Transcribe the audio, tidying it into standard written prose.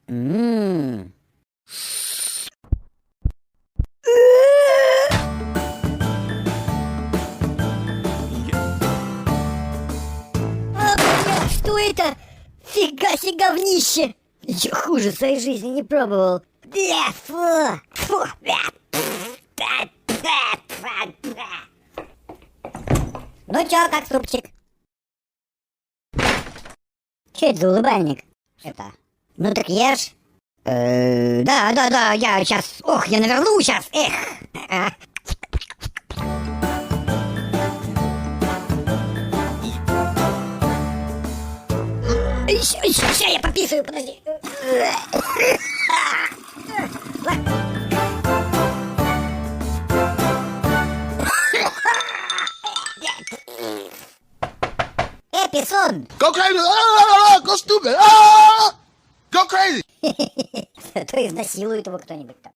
Ммм. Что это? Фига себе говнище! Ничего хуже в своей жизни не пробовал. Фу, фу. Ну чё, как супчик? Чё это за улыбальник? Это... Ну так ешь. Да, я сейчас... Ох, я наверну сейчас, эх. Ща я пописаю, подожди. Писон! Go crazy! Go stupid! Go crazy! То изнасилует его кто-нибудь там.